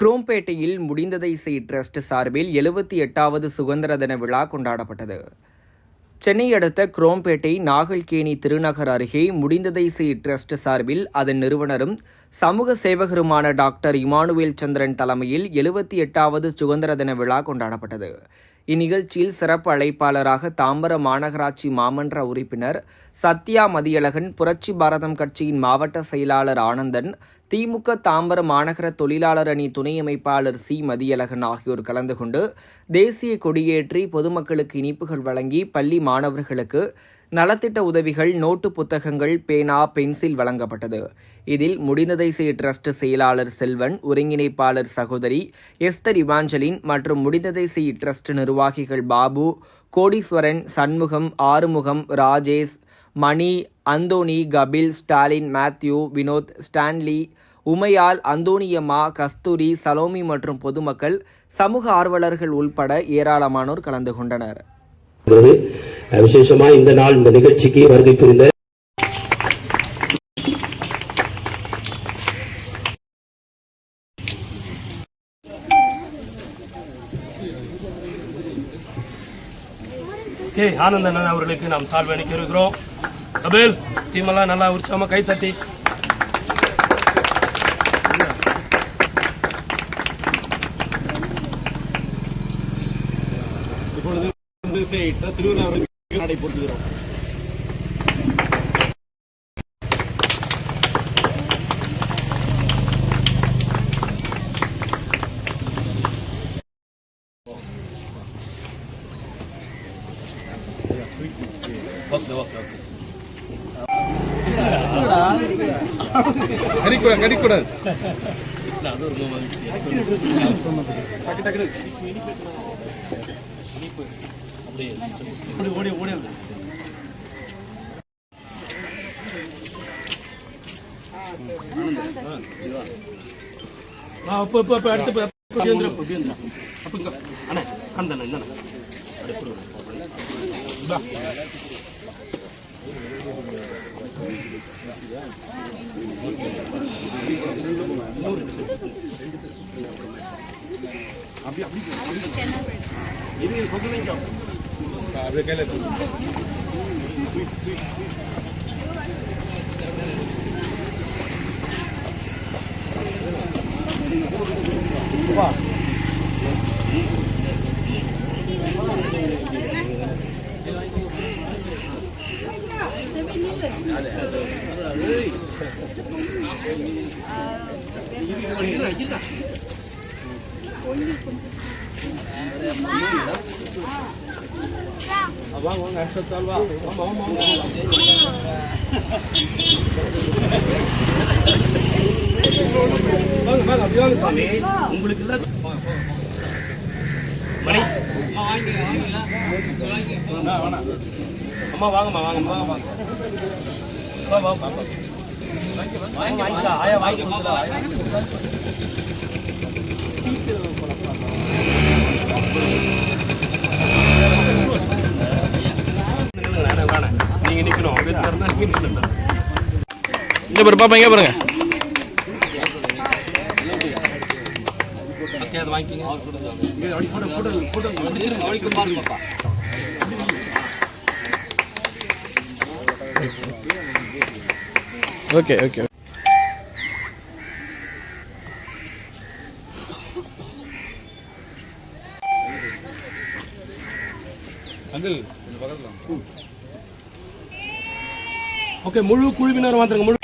குரோம்பேட்டையில் முடிந்ததை செய் டிரஸ்ட் சார்பில் 78வது சுதந்திர தின விழா கொண்டாடப்பட்டது. சென்னை அடுத்த குரோம்பேட்டை நாகல்கேணி திருநகர் அருகே முடிந்ததை செய் டிரஸ்ட் சார்பில் அதன் நிறுவனரும் சமூக சேவகருமான டாக்டர் இமானுவேல் சந்திரன் தலைமையில் 78வது சுதந்திர தின விழா கொண்டாடப்பட்டது. இந்நிகழ்ச்சியில் சிறப்பு அழைப்பாளராக தாம்பரம் மாநகராட்சி மாமன்ற உறுப்பினர் சத்யா மதியழகன், புரட்சி பாரதம் கட்சியின் மாவட்ட செயலாளர் ஆனந்தன், திமுக தாம்பரம் மாநகர தொழிலாளர் அணி துணை அமைப்பாளர் சி மதியழகன் ஆகியோர் கலந்து கொண்டு தேசிய கொடியேற்றி பொதுமக்களுக்கு இனிப்புகள் வழங்கி பள்ளி மாணவர்களுக்கு நலத்திட்ட உதவிகள், நோட்டு புத்தகங்கள், பேனா, பென்சில் வழங்கப்பட்டது. இதில் முடிந்ததை செய் டிரஸ்ட் செயலாளர் செல்வன், ஒருங்கிணைப்பாளர் சகோதரி எஸ்தர் இவாஞ்சலின் மற்றும் முடிந்ததை செய் டிரஸ்ட் நிர்வாகிகள் பாபு, கோடீஸ்வரன், சண்முகம், ஆறுமுகம், ராஜேஷ், மணி, அந்தோணி, கபில், ஸ்டாலின், மேத்யூ, வினோத், ஸ்டான்லி, உமையால், அந்தோணியம்மா, கஸ்தூரி, சலோமி மற்றும் பொதுமக்கள், சமூக ஆர்வலர்கள் உள்பட ஏராளமானோர் கலந்து கொண்டனர். விசேஷமா இந்த நாள் இந்த நிகழ்ச்சிக்கு வருகை புரிந்த ஆனந்தன் அவர்களுக்கு நாம் சால்வை அளிக்க இருக்கிறோம். கபில், டீமெல்லாம் நல்லா உற்சாகமா கை தட்டி. நடைபெறுகிறோம். கடிக்கூடாது. உங்களுக்கு மணி அம்மா வாங்கம்மா வாங்கம்மா ஆயா வாங்கி நீங்க நிக்கணும். இங்க பாரு பாப்பா, இங்க பாருங்க. Okay okay. ஓகே, முழு குழுவினர் வந்துருங்க. முழு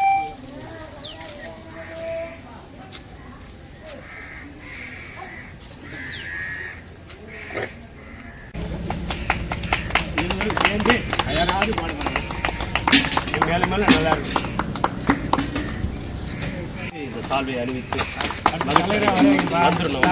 மேல மேல நல்லா இருக்கு. இந்த சால்வை அணிவித்து வந்துடணும்.